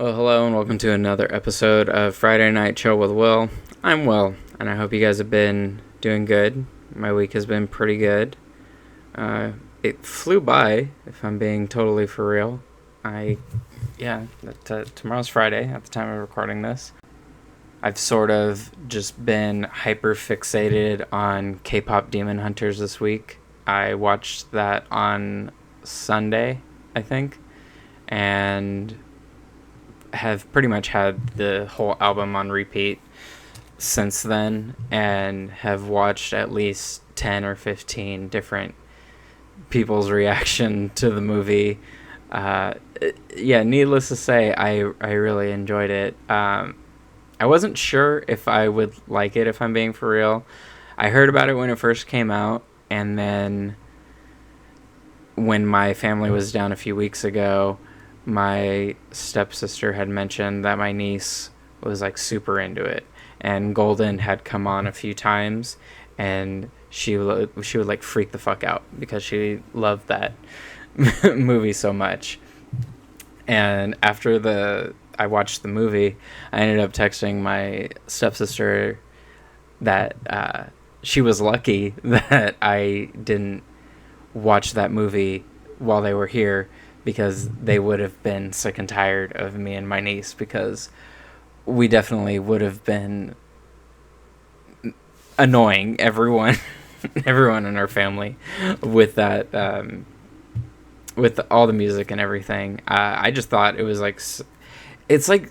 Well, hello and welcome to another episode of Friday Night Chill with Will. I'm Will, and I hope you guys have been doing good. My week has been pretty good. It flew by, if I'm being totally for real. Tomorrow's Friday at the time of recording this. I've sort of just been hyper fixated on K-pop Demon Hunters this week. I watched that on Sunday, I think, and have pretty much had the whole album on repeat since then, and have watched at least 10 or 15 different people's reaction to the movie. Needless to say, I really enjoyed it. I wasn't sure if I would like it, if I'm being for real. I heard about it when it first came out, and then when my family was down a few weeks ago, my stepsister had mentioned that my niece was like super into it, and Golden had come on a few times, and she would like freak the fuck out because she loved that movie so much. And after I watched the movie, I ended up texting my stepsister that she was lucky that I didn't watch that movie while they were here, because they would have been sick and tired of me and my niece, because we definitely would have been annoying everyone everyone in our family with that, with all the music and everything. I just thought it was like, it's like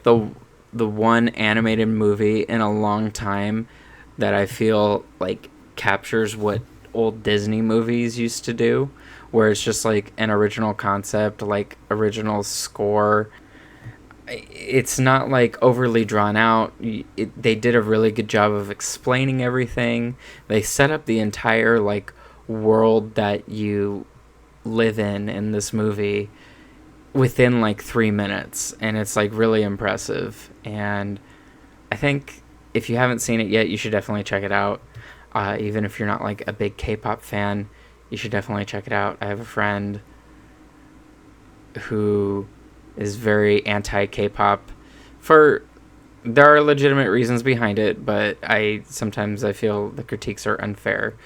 the one animated movie in a long time that I feel like captures what old Disney movies used to do, where it's just like an original concept, like original score. It's not like overly drawn out. They did a really good job of explaining everything. They set up the entire like world that you live in this movie within like 3 minutes, and it's like really impressive. And I think if you haven't seen it yet, you should definitely check it out. Even if you're not like a big K-pop fan, you should definitely check it out. I have a friend who is very anti-K-pop. There are legitimate reasons behind it, but sometimes I feel the critiques are unfair.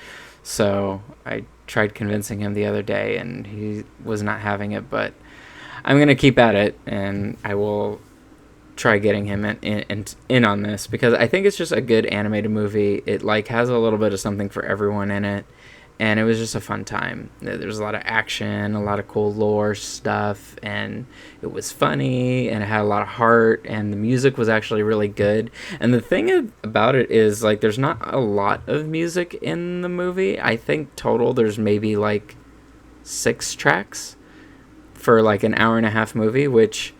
So I tried convincing him the other day, and he was not having it. But I'm gonna keep at it, and I will try getting him in on this, because I think it's just a good animated movie. It like has a little bit of something for everyone in it, and it was just a fun time. There's a lot of action, a lot of cool lore stuff, and it was funny, and it had a lot of heart, and the music was actually really good. And the thing about it is, like, there's not a lot of music in the movie. I think total there's maybe like 6 tracks for like an hour and a half movie, which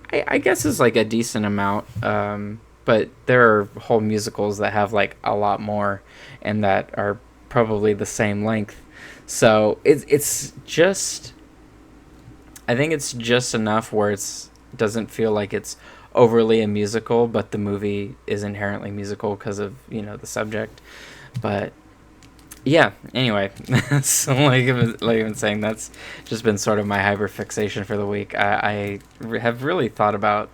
I guess is like a decent amount. But there are whole musicals that have like a lot more, and that are probably the same length. So it's just, I think it's just enough where it doesn't feel like it's overly a musical, but the movie is inherently musical because of, the subject. But yeah, anyway, so like I've been saying, that's just been sort of my hyperfixation for the week. I have really thought about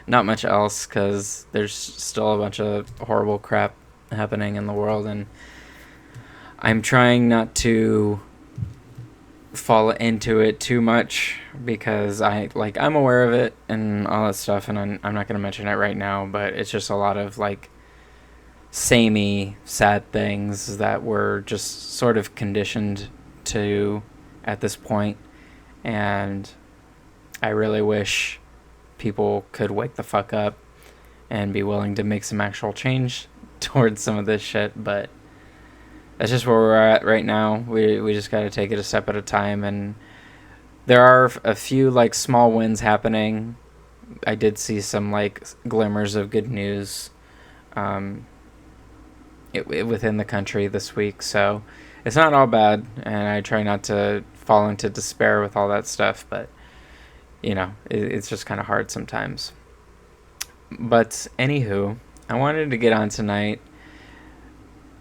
not much else, because there's still a bunch of horrible crap happening in the world, and I'm trying not to fall into it too much, because I'm aware of it and all that stuff, and I'm not going to mention it right now, but it's just a lot of like samey, sad things that we're just sort of conditioned to at this point. And I really wish people could wake the fuck up and be willing to make some actual change towards some of this shit, but that's just where we're at right now. We just gotta take it a step at a time, and there are a few like small wins happening. I did see some like glimmers of good news within the country this week, so it's not all bad, and I try not to fall into despair with all that stuff, but it's just kind of hard sometimes. But anywho, I wanted to get on tonight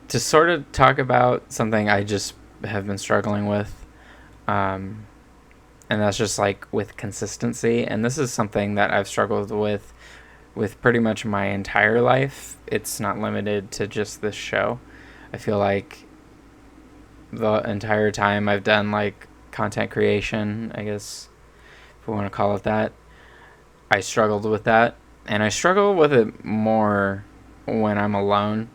to sort of talk about something I just have been struggling with, and and that's just like with consistency. And this is something that I've struggled with pretty much my entire life. It's not limited to just this show. I feel like the entire time I've done like content creation, I guess if we want to call it that, I struggled with that. And I struggle with it more when I'm alone,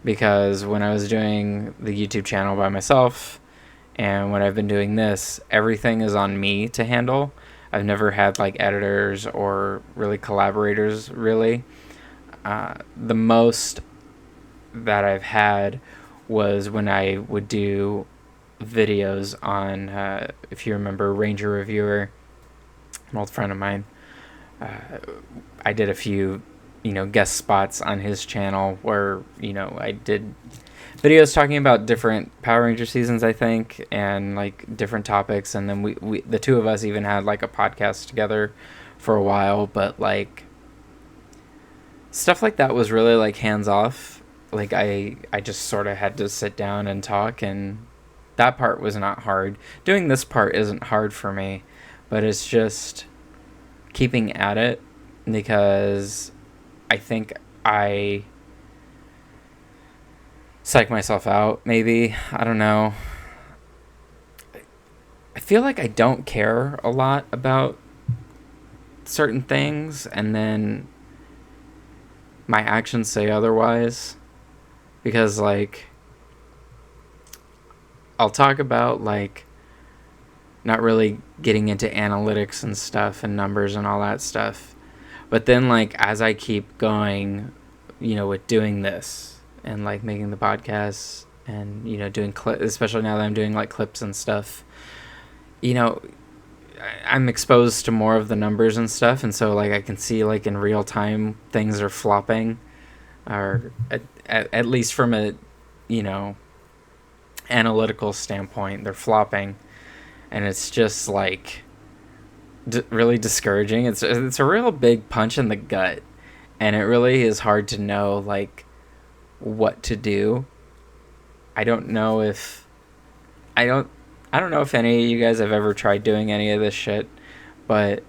because when I was doing the YouTube channel by myself and when I've been doing this, everything is on me to handle. I've never had like editors or really collaborators, really. The most that I've had was when I would do videos on, if you remember, Ranger Reviewer, an old friend of mine. I did a few, guest spots on his channel where, I did videos talking about different Power Ranger seasons, I think, and like different topics. And then we the two of us even had like a podcast together for a while, but like stuff like that was really like hands off. Like I just sort of had to sit down and talk, and that part was not hard. Doing this part isn't hard for me, but it's just keeping at it, because I think I psych myself out, maybe. I don't know. I feel like I don't care a lot about certain things, and then my actions say otherwise. Because, like, I'll talk about, like, not really getting into analytics and stuff and numbers and all that stuff. But then, like, as I keep going, with doing this and, like, making the podcasts and, doing clips, especially now that I'm doing, like, clips and stuff, I'm exposed to more of the numbers and stuff. And so, like, I can see, like, in real time, things are flopping, or at least from a, analytical standpoint, they're flopping. And it's just, like, really discouraging. It's a real big punch in the gut. And it really is hard to know, like, what to do. I don't know if any of you guys have ever tried doing any of this shit, but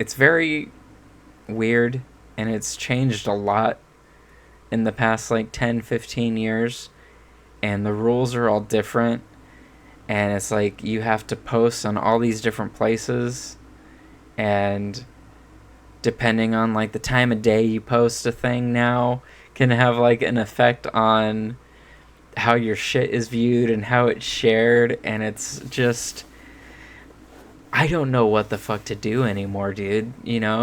it's very weird, and it's changed a lot in the past, like, 10, 15 years, and the rules are all different, and it's like you have to post on all these different places, and depending on, like, the time of day you post a thing now can have, like, an effect on how your shit is viewed and how it's shared. And it's just, I don't know what the fuck to do anymore, dude,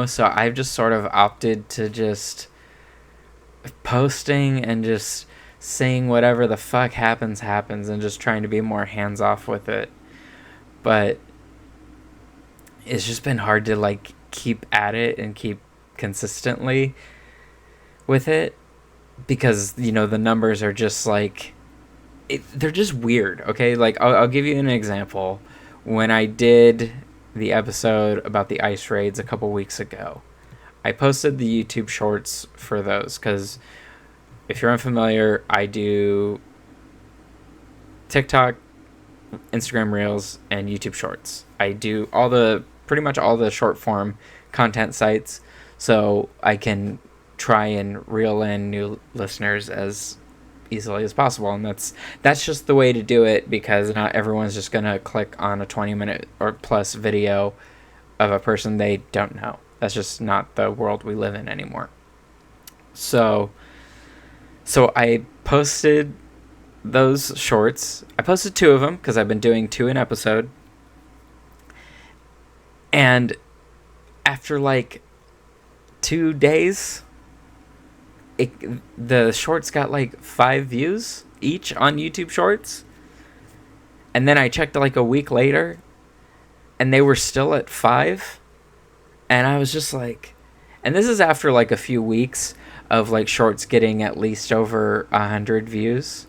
so I've just sort of opted to just posting and just saying whatever the fuck happens, and just trying to be more hands off with it. But it's just been hard to, like, keep at it and keep consistently with it, because the numbers are just like, they're just weird. Okay, like, I'll give you an example. When I did the episode about the ice raids a couple weeks ago, I posted the YouTube shorts for those, because if you're unfamiliar, I do TikTok, Instagram Reels, and YouTube Shorts. I do pretty much all the short form content sites, so I can try and reel in new listeners as easily as possible. And that's just the way to do it, because not everyone's just gonna click on a 20-minute or plus video of a person they don't know. That's just not the world we live in anymore. So I posted those shorts. I posted 2 of them, because I've been doing 2 an episode. And after, like, 2 days, the shorts got, like, 5 views each on YouTube Shorts. And then I checked, like, a week later, and they were still at 5. And I was just like, and this is after, like, a few weeks of, like, shorts getting at least over 100 views,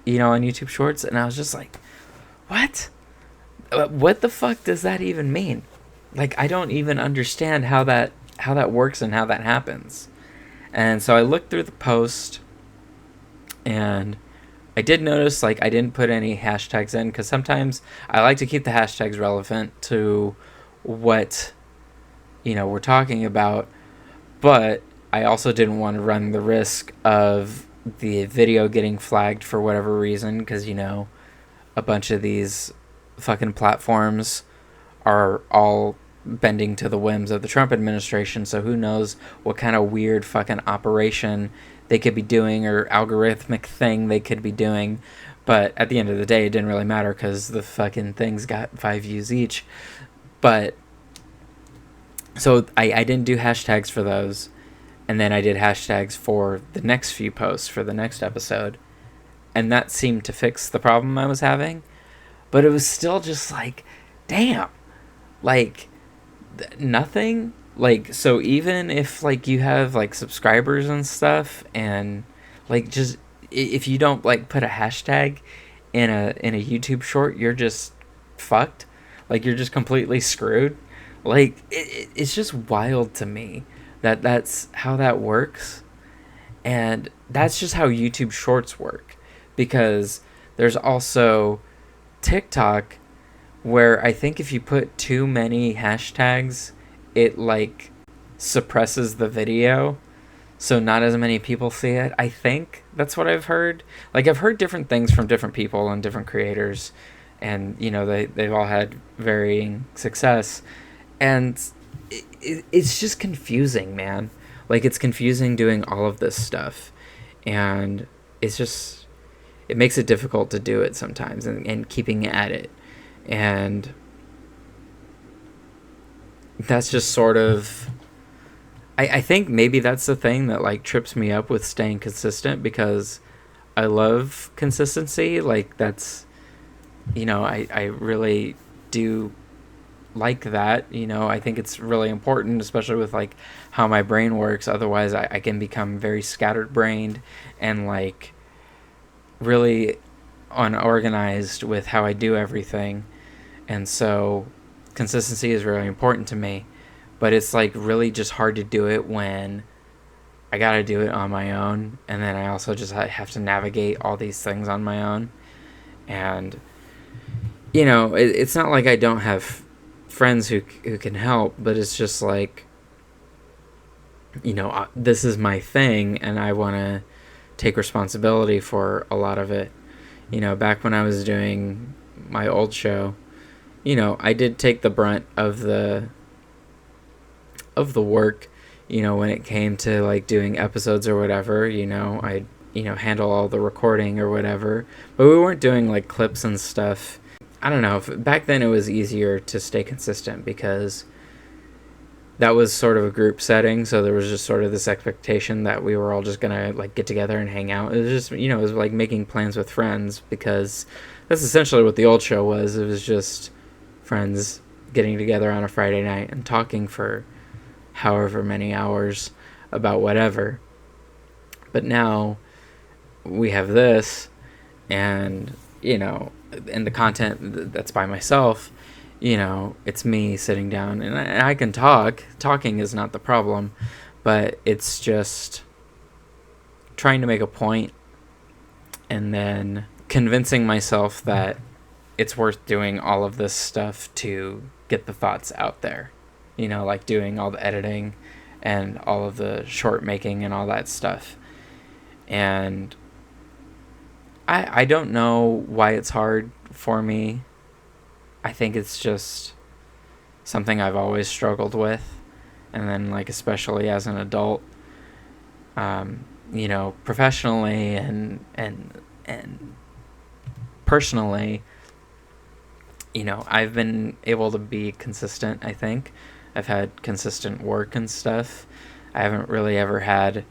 on YouTube Shorts. And I was just like, what the fuck does that even mean? Like, I don't even understand how that works and how that happens. And so I looked through the post, and I did notice like I didn't put any hashtags in because sometimes I like to keep the hashtags relevant to what we're talking about, but I also didn't want to run the risk of the video getting flagged for whatever reason because a bunch of these fucking platforms are all bending to the whims of the Trump administration, so who knows what kind of weird fucking operation they could be doing or algorithmic thing they could be doing. But at the end of the day, it didn't really matter because the fucking things got 5 views each. But so I didn't do hashtags for those, and then I did hashtags for the next few posts for the next episode, and that seemed to fix the problem I was having. But it was still just like, damn, like nothing. Like, so even if like you have like subscribers and stuff, and like just if you don't like put a hashtag in a YouTube short, you're just fucked. Like, you're just completely screwed. Like, it's just wild to me that that's how that works. And that's just how YouTube shorts work, because there's also TikTok, where I think if you put too many hashtags, it like suppresses the video, so not as many people see it. I think that's what I've heard. Like, I've heard different things from different people and different creators, and they've all had varying success, and it's just confusing, man. Like, it's confusing doing all of this stuff, and it makes it difficult to do it sometimes, and keeping at it. And that's just sort of, I think maybe that's the thing that like trips me up with staying consistent, because I love consistency. Like, that's, I really do like that. I think it's really important, especially with like how my brain works. Otherwise I can become very scattered brained and like really unorganized with how I do everything. And so consistency is really important to me, but it's like really just hard to do it when I gotta do it on my own, and then I also just have to navigate all these things on my own. And it's not like I don't have friends who can help, but it's just like, this is my thing, and I want to take responsibility for a lot of it. Back when I was doing my old show, I did take the brunt of the work, when it came to like doing episodes or whatever. I'd handle all the recording or whatever, but we weren't doing like clips and stuff. I don't know, back then it was easier to stay consistent because that was sort of a group setting, so there was just sort of this expectation that we were all just gonna like get together and hang out. It was just, it was like making plans with friends, because that's essentially what the old show was. It was just friends getting together on a Friday night and talking for however many hours about whatever. But now we have this, and and the content that's by myself, it's me sitting down, and I can talk. Talking is not the problem, but it's just trying to make a point and then convincing myself that it's worth doing all of this stuff to get the thoughts out there. Like doing all the editing and all of the short making and all that stuff. And I don't know why it's hard for me. I think it's just something I've always struggled with. And then, like, especially as an adult, professionally and personally, I've been able to be consistent, I think. I've had consistent work and stuff. I haven't really ever had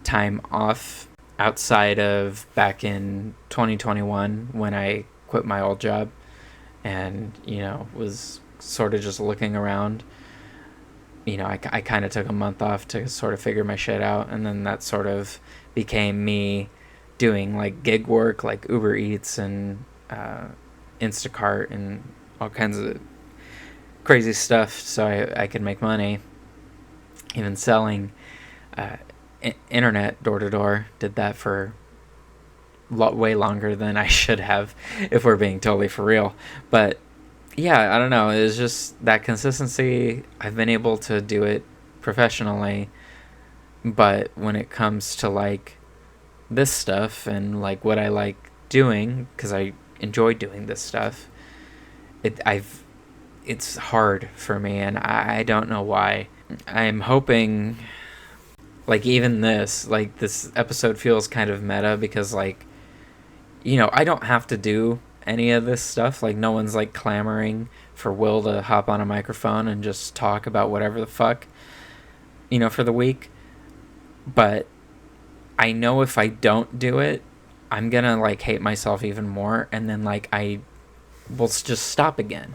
time off outside of back in 2021 when I quit my old job and, was sort of just looking around. I kind of took a month off to sort of figure my shit out, and then that sort of became me doing, like, gig work, like Uber Eats and Instacart and all kinds of crazy stuff so I could make money. Even selling internet door to door, did that for way longer than I should have, if we're being totally for real. But yeah, I don't know. It's just that consistency. I've been able to do it professionally, but when it comes to like this stuff and like what I like doing, because I enjoy doing this stuff, it's hard for me, and I don't know why. I'm hoping, like, even this episode feels kind of meta because, like, I don't have to do any of this stuff. Like, no one's like clamoring for Will to hop on a microphone and just talk about whatever the fuck, for the week. But I know if I don't do it, I'm gonna like hate myself even more, and then like I will just stop again.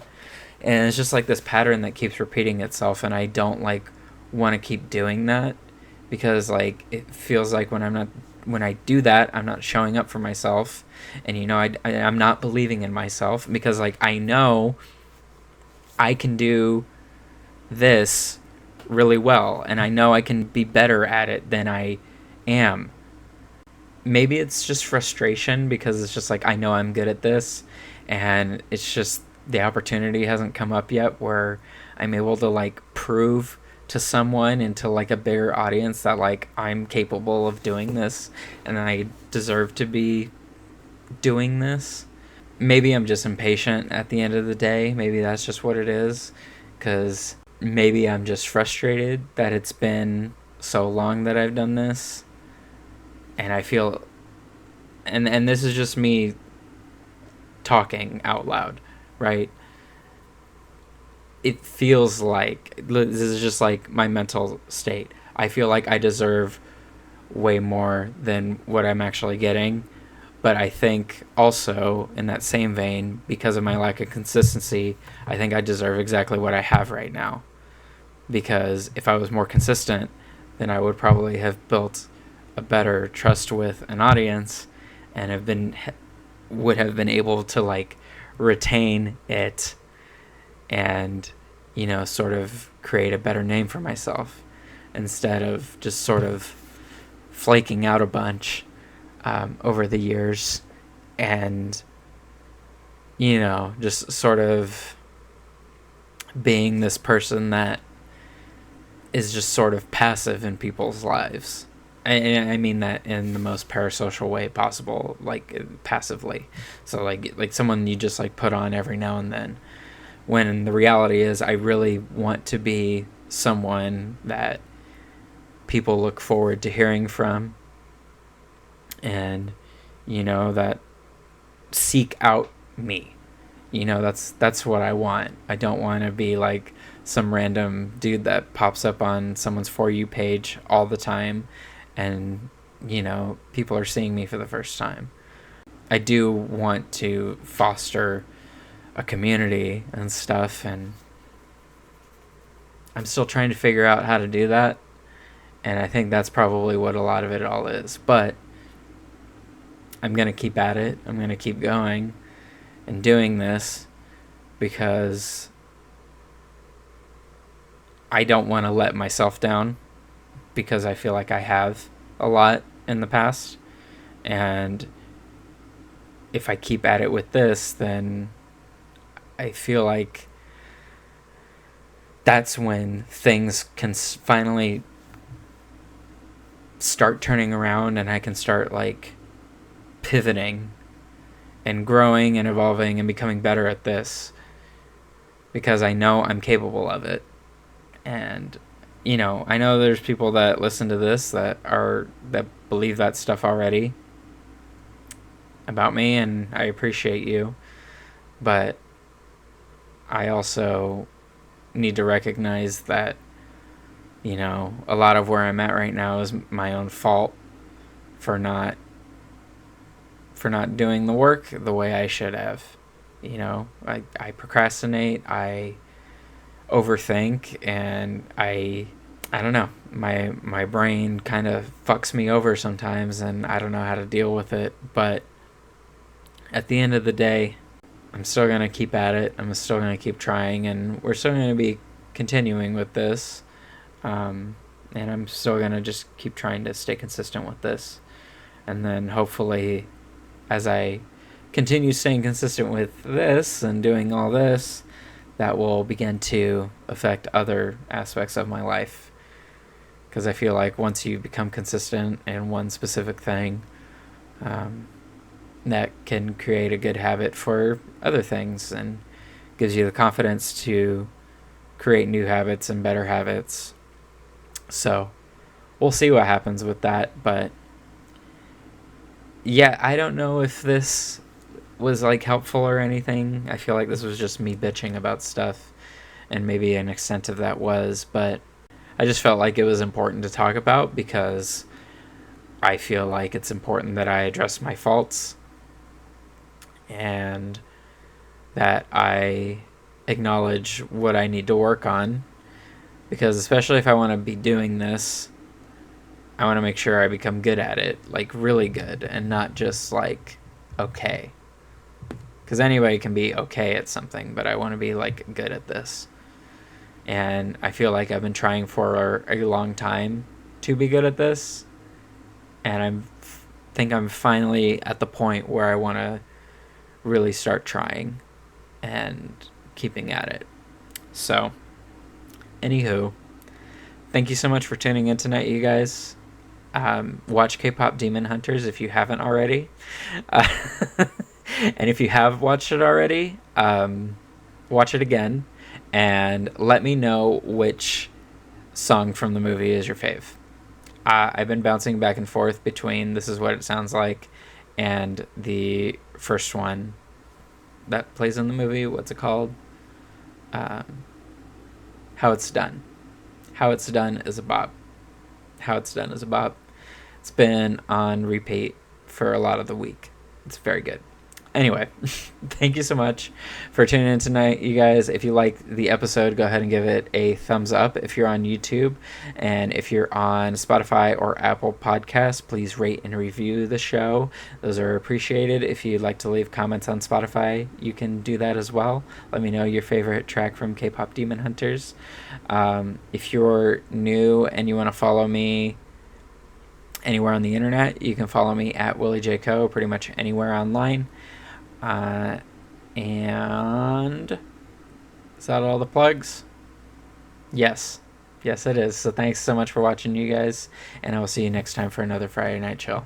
And it's just like this pattern that keeps repeating itself, and I don't like want to keep doing that because like it feels like when I do that, I'm not showing up for myself, and I'm not believing in myself because like I know I can do this really well, and I know I can be better at it than I am. Maybe it's just frustration because it's just like I know I'm good at this, and it's just the opportunity hasn't come up yet where I'm able to like prove to someone and to like a bigger audience that like I'm capable of doing this and I deserve to be doing this. Maybe I'm just impatient at the end of the day. Maybe that's just what it is, because maybe I'm just frustrated that it's been so long that I've done this, and I feel and this is just me talking out loud, right? It feels like this is just like my mental state. I feel like I deserve way more than what I'm actually getting. But I think also in that same vein, because of my lack of consistency, I think I deserve exactly what I have right now. Because if I was more consistent, then I would probably have built a better trust with an audience and would have been able to like retain it and sort of create a better name for myself instead of just sort of flaking out a bunch over the years and just sort of being this person that is just sort of passive in people's lives. And I mean that in the most parasocial way possible, like passively. So like someone you just like put on every now and then. When the reality is I really want to be someone that people look forward to hearing from, and that seek out me. That's what I want. I don't want to be like some random dude that pops up on someone's For You page all the time and people are seeing me for the first time. I do want to foster a community and stuff, and I'm still trying to figure out how to do that, and I think that's probably what a lot of it all is. But I'm going to keep at it. I'm going to keep going and doing this because I don't want to let myself down, because I feel like I have a lot in the past. And if I keep at it with this, then I feel like that's when things can finally start turning around, and I can start like pivoting and growing and evolving and becoming better at this, because I know I'm capable of it. And I know there's people that listen to this that believe that stuff already about me, and I appreciate you, but I also need to recognize that a lot of where I'm at right now is my own fault for not doing the work the way I should have. I procrastinate, I overthink, and I don't know, my brain kind of fucks me over sometimes, and I don't know how to deal with it. But at the end of the day, I'm still going to keep at it. I'm still going to keep trying, and we're still going to be continuing with this. And I'm still going to just keep trying to stay consistent with this. And then hopefully as I continue staying consistent with this and doing all this, that will begin to affect other aspects of my life. Because I feel like once you become consistent in one specific thing, that can create a good habit for other things and gives you the confidence to create new habits and better habits. So we'll see what happens with that. But yeah, I don't know if this was like helpful or anything. I feel like this was just me bitching about stuff, and maybe an extent of that was, but I just felt like it was important to talk about because I feel like it's important that I address my faults and that I acknowledge what I need to work on, because especially if I want to be doing this, I want to make sure I become good at it, like really good, and not just like okay. Because anybody can be okay at something, but I want to be like good at this. And I feel like I've been trying for a long time to be good at this, and think I'm finally at the point where I want to really start trying and keeping at it. So, anywho, thank you so much for tuning in tonight, you guys. Watch K-Pop Demon Hunters if you haven't already. And if you have watched it already, watch it again and let me know which song from the movie is your fave. I've been bouncing back and forth between This Is What It Sounds Like and the first one that plays in the movie. What's it called? How It's Done. How It's Done is a bop. How It's Done is a bop. It's been on repeat for a lot of the week. It's very good. Anyway, thank you so much for tuning in tonight, you guys. If you like the episode, go ahead and give it a thumbs up if you're on YouTube. And if you're on Spotify or Apple Podcasts, please rate and review the show. Those are appreciated. If you'd like to leave comments on Spotify, you can do that as well. Let me know your favorite track from K-Pop Demon Hunters. If you're new and you want to follow me anywhere on the internet, you can follow me at Willie J. Co. pretty much anywhere online. And is that all the plugs? Yes, it is. So thanks so much for watching, you guys, and I will see you next time for another Friday Night Chill.